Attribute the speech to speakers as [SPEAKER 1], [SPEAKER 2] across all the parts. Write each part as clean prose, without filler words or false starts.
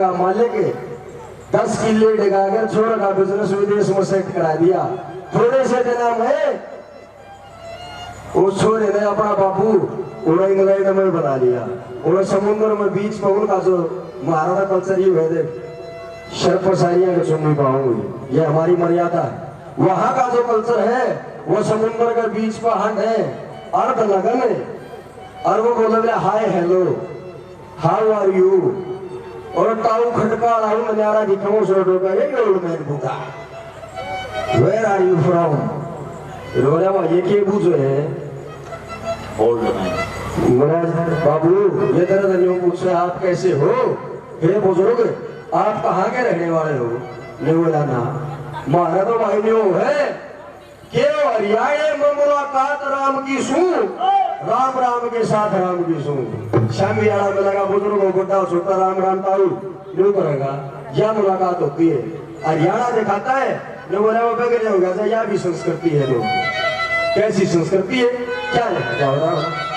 [SPEAKER 1] मालिक 10 किले डगाकर छोड़ का बिजनेस विदेश में सेट करा दिया। थोड़े से दिन में वो छोरे ने अपना बाबू उन्हें इंग्लैंड में बना लिया। उन्हें समुद्र में बीच पर उनका जो महाराणा कल्चर ही है देख शर्फ सारियां के सुन नहीं पाऊंगी, ये हमारी मर्यादा है। वहां का जो कल्चर है वो समुद्र के बीच पर हट है, अर्ध लगन है, और वो बोले hi hello how are you, और ताऊ खटका लाऊ नजारा दिखाऊं सोडो का ये ओल्ड मैन बुका वेयर आर यू फ्रॉम, रोला वो ये के बुझो है ओल्ड मैन महाराज बाबू ये तरह धनियों पूछे आप कैसे हो, हे बुजुर्ग आप कहाँ के रहने वाले हो, नहीं बोला ना मारा तो भाई न्यू है क्यों हरियाणा में मुलाकात राम की सू, राम राम के साथ राम की सू, शामी आड़ा में लगा बुजुर्गों बुढ़ा छोटा राम राम ताऊ न्यू करेगा, यह मुलाकात होती है। हरियाणा दिखाता है न बोला वो बगैर हो गया, यह भी संस्कृति है लोग, कैसी संस्कृति है क्या लिखा हो रहा है।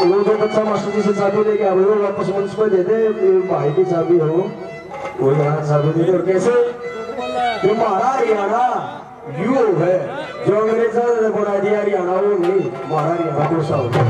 [SPEAKER 1] वो जो बच्चा मास्टर जी से चाबी लेके आवे वो वापस मंच पर दे दे, भाई की चाबी हो वो यहाँ चाबी दे दे। और कैसे जो हमारा हरियाणा यू है, जो अंग्रेजा ने बना दिया हरियाणा वो नहीं, हमारा हरियाणा कौन सा होगा।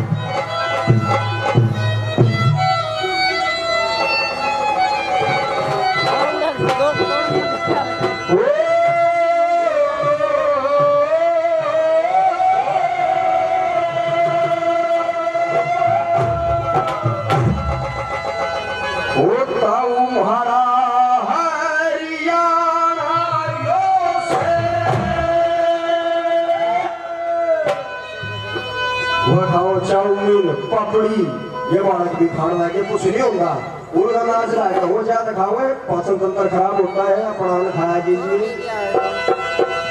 [SPEAKER 1] चाउमीन पापड़ी ये बालक भी खाने लगे कुछ नहीं होगा, उनका नाच लाएगा वो ज्यादा खाओगे पाचन तंत्र खराब होता है, अपना खाया कीजिए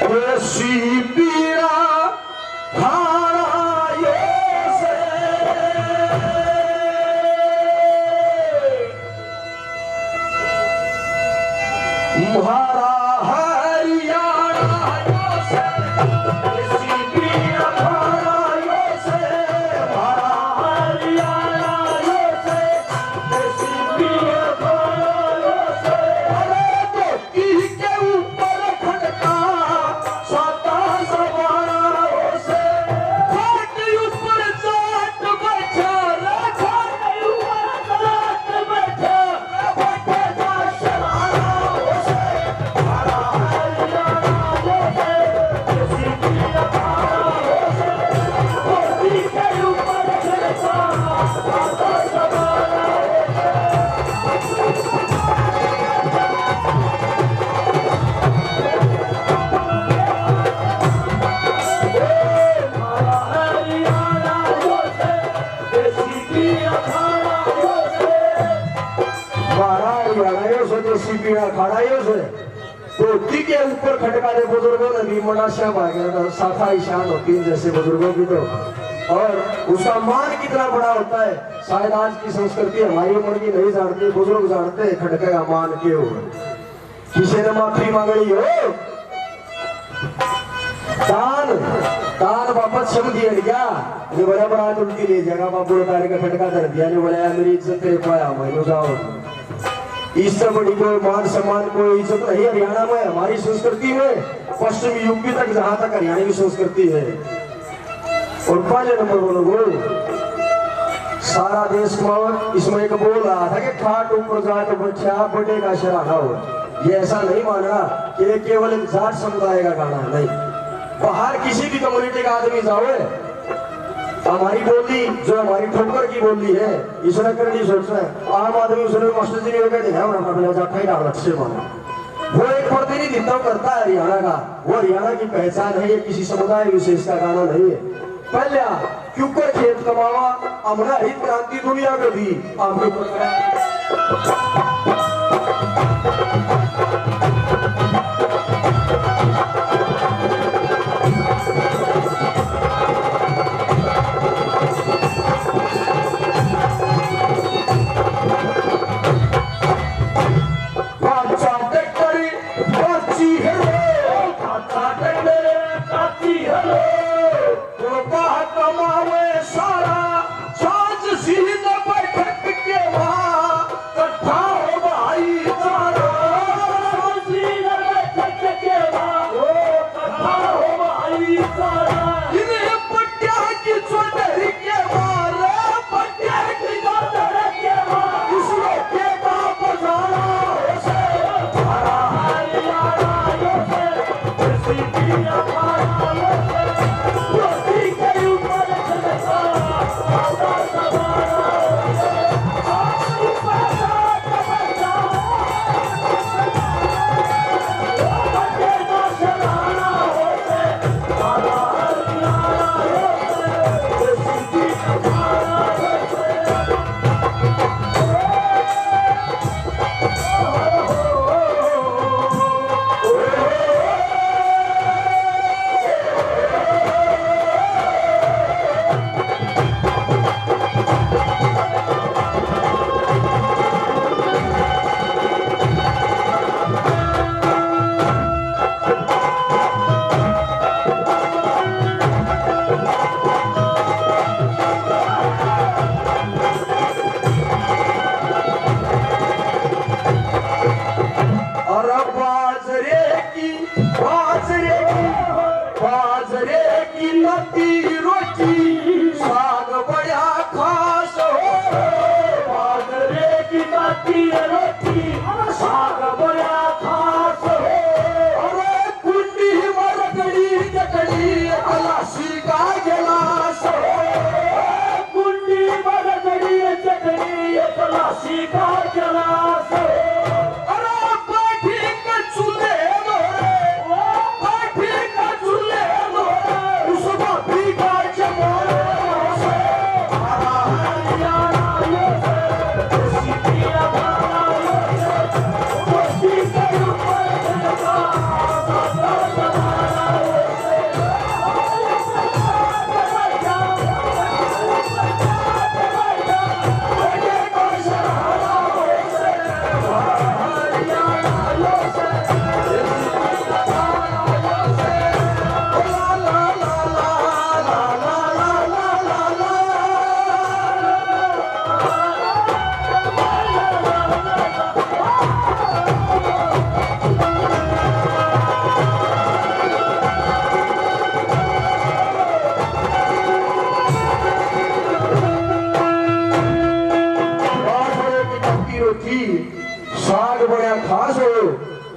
[SPEAKER 1] देसी पीड़ा खाना ये से म्हारा के ऊपर खटका दे बुजुर्गों ने भी मनाशा भाग शाखा ईशान होती है जैसे बुजुर्गों की, तो और उसका मान कितना बड़ा होता है शायद आज की संस्कृति हमारी उम्र की नहीं जानती, बुजुर्ग जानते हैं खटके का मान क्यों है। किसी ने माफी मांगनी हो दान दान वापस क्षम दिया गया, ये बड़ा बड़ा उल्टी ले जाएगा बाबू उतार का खटका कर दिया, नहीं बोला मेरी इज्जत पाया मैं जाओ, इससे बड़ी कोई मान सम्मान कोई इज्जत नहीं हरियाणा में, हमारी संस्कृति में पश्चिम यूपी तक जहां तक हरियाणा की संस्कृति है। और पहले नंबर बोलो सारा देश में इसमें एक बोल रहा था कि ठाट ऊपर जाए तो बच्चा बड़े का शराना हो, ये ऐसा नहीं मानना कि ये केवल एक जाट समुदाय का गाना है, नहीं, बाहर किसी भी कम्युनिटी का आदमी जाओ हमारी बोली जो हमारी ठोकर की बोली है इसने करनी सोच रहे हैं आम आदमी उसने मास्टर जी ने कहते हैं अपना जाटा ही डाल अच्छे माना, वो एक प्रतिनिधित्व करता है हरियाणा का, वो हरियाणा की पहचान है, ये किसी समुदाय विशेष का गाना नहीं है। पहले क्योंकर खेत कमावा हमने हित क्रांति दुनिया को दी आपके
[SPEAKER 2] ये तलाशी का जलास
[SPEAKER 1] अरे बैठी के चूल्हे उस भाभी का जमाना साग बड़ा खास हो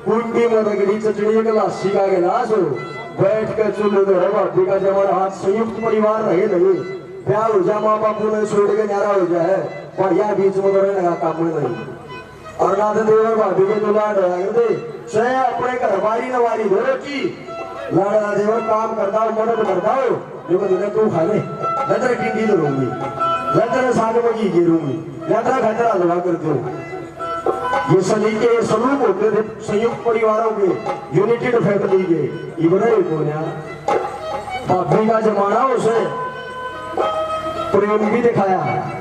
[SPEAKER 1] कुंडी में रगड़ी चटनी गलासी का गिलास हो बैठ कर चूल्हे तो भाभी का जमाना हाथ संयुक्त परिवार रहे नहीं प्यार हो जाए माँ बापू ने छोड़ के न्यारा हो जाए बढ़िया बीच में रहने लगा काम में नहीं और ना देवर भाभी के तो लाड करते चाहे अपने घर बारी नवारी हो की लाड़ा देवर काम करता हो मदद करता हो जो कहते तू खा ले लतर टिंडी धरूंगी लतर साग में गिरूंगी लतर खतरा दवा करते हो ये सलीके सलूक होते थे संयुक्त परिवारों के यूनाइटेड फैमिली के इबरे को भाभी का जमाना उसे प्रेम भी दिखाया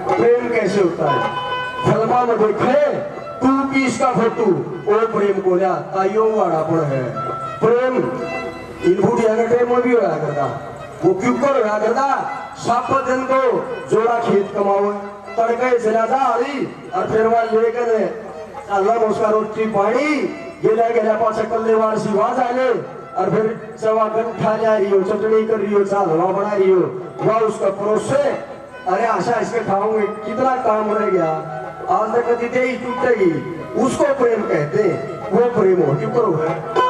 [SPEAKER 1] प्रेम कैसे होता है फिल्मा में देखे तू पीस का फोटू वो प्रेम को लिया ताइयों वाड़ा पड़ है प्रेम इन बूढ़िया के टाइम में भी होया करता वो क्यों कर होया करता सात दिन को जोड़ा खेत कमाओ तड़के चला जा हरी और फिर वहां लेकर अल्लाह उसका रोटी पानी गेला गेला पास कल्ले वार सिवा जाले और फिर सवा गंठा ला रही हो चटनी कर रही हो चालवा बना रही हो वह उसका परोसे अरे आशा इसके खाऊंगे कितना काम रह गया आज तक कभी दे ही टूटेगी उसको प्रेम कहते वो प्रेम हो क्यों करो है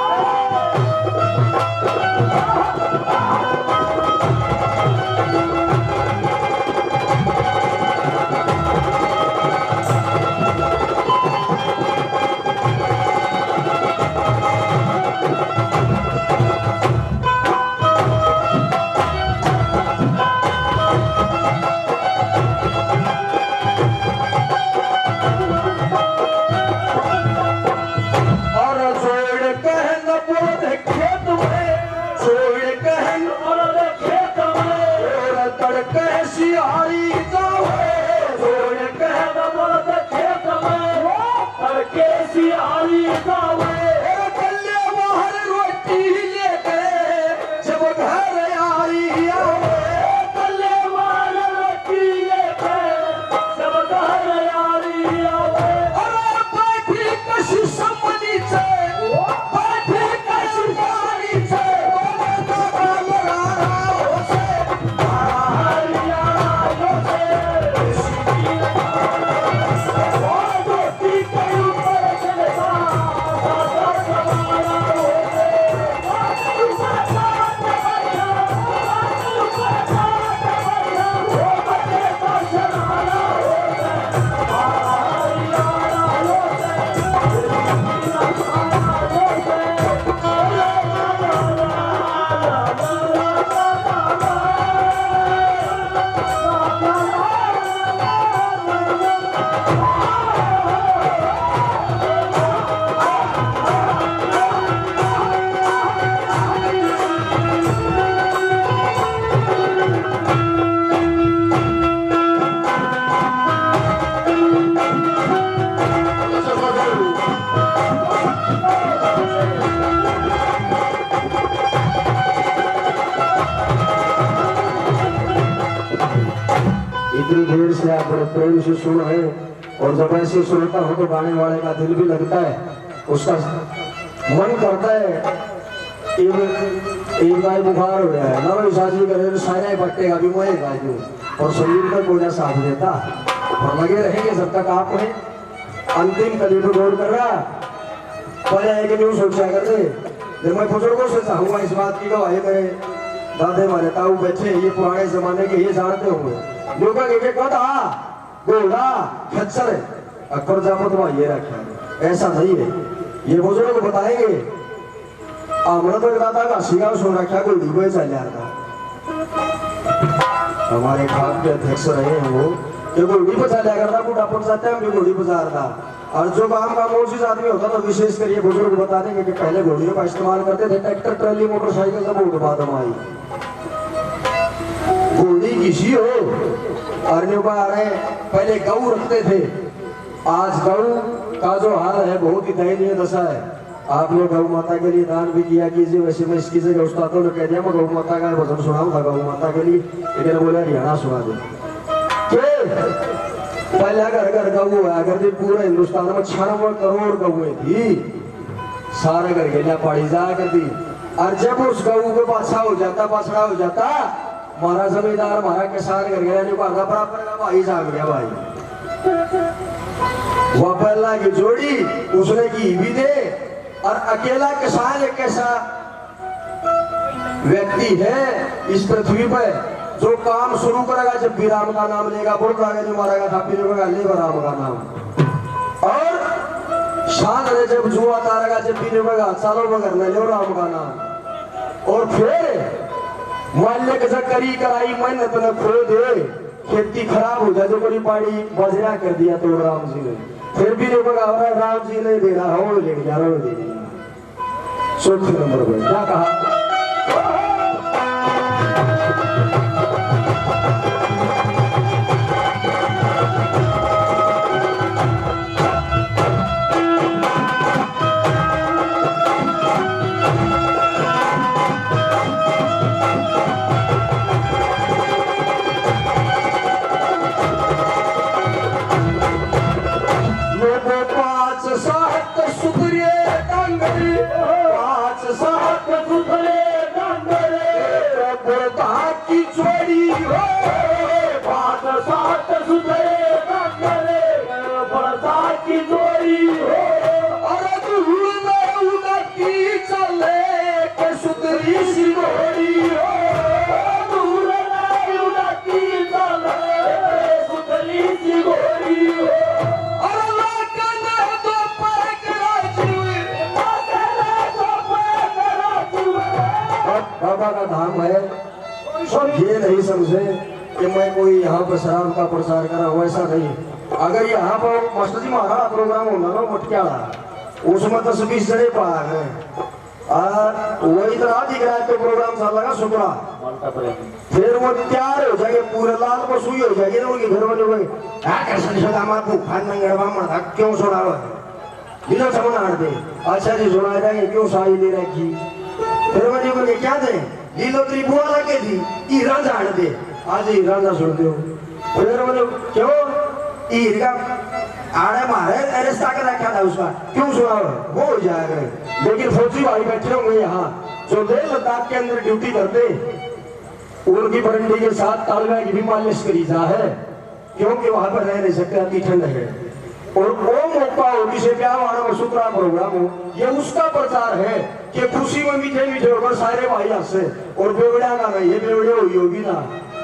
[SPEAKER 1] इतनी देर से आप बड़े प्रेम से सुन रहे और जब ऐसे सुनता हो तो गाने वाले का दिल भी लगता है उसका मन करता है एक बार बुखार हो गया है ना भाई शादी करे तो सारे पट्टे का भी मोए गा दूं और शरीर का कोई साथ देता और लगे रहेंगे जब तक आप अंतिम कली पर गौर कर रहा पहले है कि नहीं सोचा करते जब मैं बुजुर्गों से चाहूंगा इस बात की गवाही मेरे दादे मारे ताऊ बैठे ये पुराने जमाने के ये जानते होंगे लोग कहा घोड़ा खच्चर अकबर जापत वहां ये रखा है, ऐसा नहीं है। ये बुजुर्ग बताएंगे। हमने तो दादा का सिगाव सुन रखा घोड़ी को चल जाता। हमारे खाप के अध्यक्ष रहे हैं वो, ये घोड़ी पर चला करता, बूढ़ा पड़ जाता है, हम घोड़ी पर जा रहा। और जो काम का मोजिज आदमी होता तो विशेष कर ये बुजुर्ग बता देंगे कि पहले घोड़ियों का इस्तेमाल करते थे, ट्रैक्टर ट्रैली मोटरसाइकिल सब बहुत बाद में आई। घोड़ी किसी हो अरण्यों का आ रहे, पहले गऊ रखते थे। आज गऊ का जो हाल है बहुत ही दयनीय दशा है। आपने गौ माता के लिए दान भी किया कीजिए, वैसे मैं इसकी जगह उस्तादों ने कह दिया मैं गौ माता का भजन सुनाऊं था गौ माता के लिए, लेकिन बोला हरियाणा सुना दे। पहले घर घर गऊ है, अगर भी पूरे हिंदुस्तान में 96 करोड़ गऊएं थी, सारे घर के लिए पाड़ी जा कर दी। और जब उस गऊ को बादशाह हो जाता, बछड़ा हो जाता, हमारा जमींदार हमारा किसान घर गया नहीं पाता, बराबर का भाई जाग गया भाई। वह पहला की जोड़ी उसने की भी दे। और अकेला किसान एक ऐसा व्यक्ति है इस पृथ्वी पर जो काम शुरू करेगा जब भी राम का नाम लेगा, बोल रहा है मारेगा था लेगा राम का नाम। और शान है जब जुआ तारेगा जब भी लेगा सालों में करना ले राम का नाम। और फिर माल्य करी कराई मेहनत न खो दे, खेती खराब हो जाए जो बड़ी पाड़ी बजरा कर दिया तो राम जी ने, फिर भी राम जी नहीं दे रहा हो ले जा रहा हो। चौथे नंबर पर क्या कहा, बाबा का धाम है। ये नहीं समझे कि मैं कोई यहाँ पर शराब का प्रचार कर रहा हूँ, ऐसा नहीं। अगर यहाँ पर मास्टर जी महाराज प्रोग्राम होना ना मटक्याला, उसमें 10-20 जने पार है और वही तरह दिख रहा है तो प्रोग्राम चल लगा सुपरा, फिर वो तैयार हो जाएंगे पूरे लाल को सुई हो जाएगी ना उनकी, फिर वो क्यों सुना बिना समझ आड़ दे, अच्छा जी सुना जाएंगे क्यों साई ले रखी, फिर वो क्या दे लीलोत्री बुआ लगे थी हीरा झाड़ दे, आज हीरा ना सुनते हो, फिर वो क्यों हीर का आड़े मारे रिश्ता के रखा था उसका क्यों सुना वो हो जाएगा। लेकिन फौजी भाई बैठे होंगे यहाँ जो लेह लद्दाख के अंदर ड्यूटी करते, उनकी बरंडी के साथ तालवा की भी मालिश करी जा है, क्योंकि वहां पर रह नहीं सकते, अति ठंड है। और वो मौका हो किसी प्यार वाला मसूत्रा प्रोग्राम हो, ये उसका प्रचार है कि खुशी में मीठे मीठे होकर सारे भाई हंसे और बेवड़िया का नहीं, ये बेवड़े हुई होगी ना।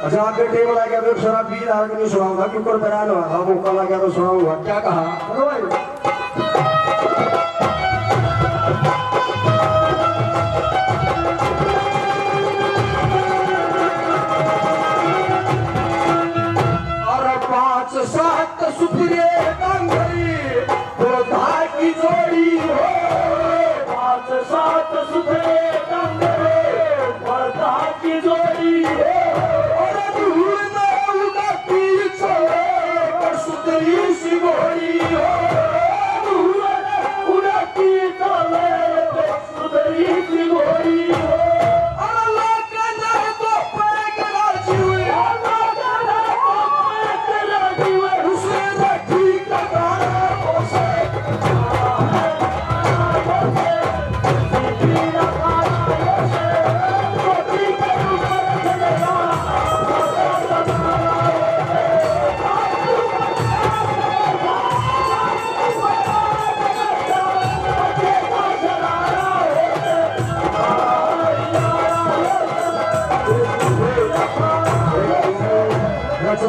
[SPEAKER 1] अच्छा आपके टेबल आ गया तो शराब पी रहा नहीं सुनाऊंगा क्योंकि बयान हुआ मौका लगा तो सुनाऊंगा, क्या कहा और 5-7 सुपरे की जोड़ी हो,
[SPEAKER 2] 5-7 सुपरे की जोड़ी हो, सिगोरी हो उड़ती चले सुधरी सिगोरी हो, अल्लाह का नाम तो पैगरा जीवे, अल्लाह का नाम तो पैगरा जीवे, उसे रखी का गाना उसे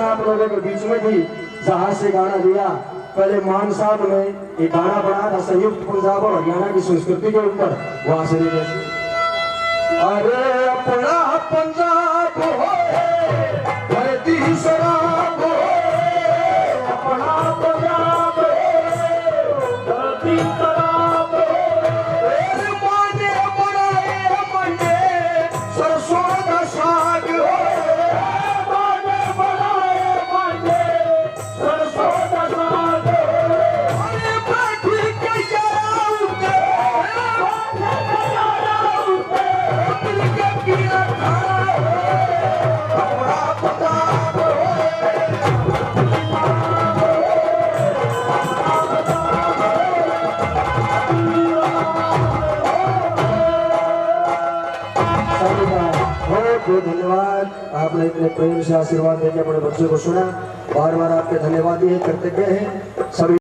[SPEAKER 1] आप लोगों के बीच में थी जहाज से गाना दिया। पहले मान साहब ने एक गाना बनाया था संयुक्त पंजाब और हरियाणा की संस्कृति के ऊपर, वहां से लिए अरे अपना पंजाब हो धरती शराब हो,
[SPEAKER 2] अपना पंजाब धरती शराब
[SPEAKER 1] माने बनाए मने सरसों का साग हो,
[SPEAKER 2] माने बनाए माने सरसों का साग
[SPEAKER 1] अरे बैठी के याराउते अपनी के किया खाना हो, अपना पंजाब हो। बहुत बहुत धन्यवाद, आपने इतने प्रेम से आशीर्वाद देके अपने बच्चों को सुना। बार बार आपके धन्यवाद ही कर्तव्य है। सभी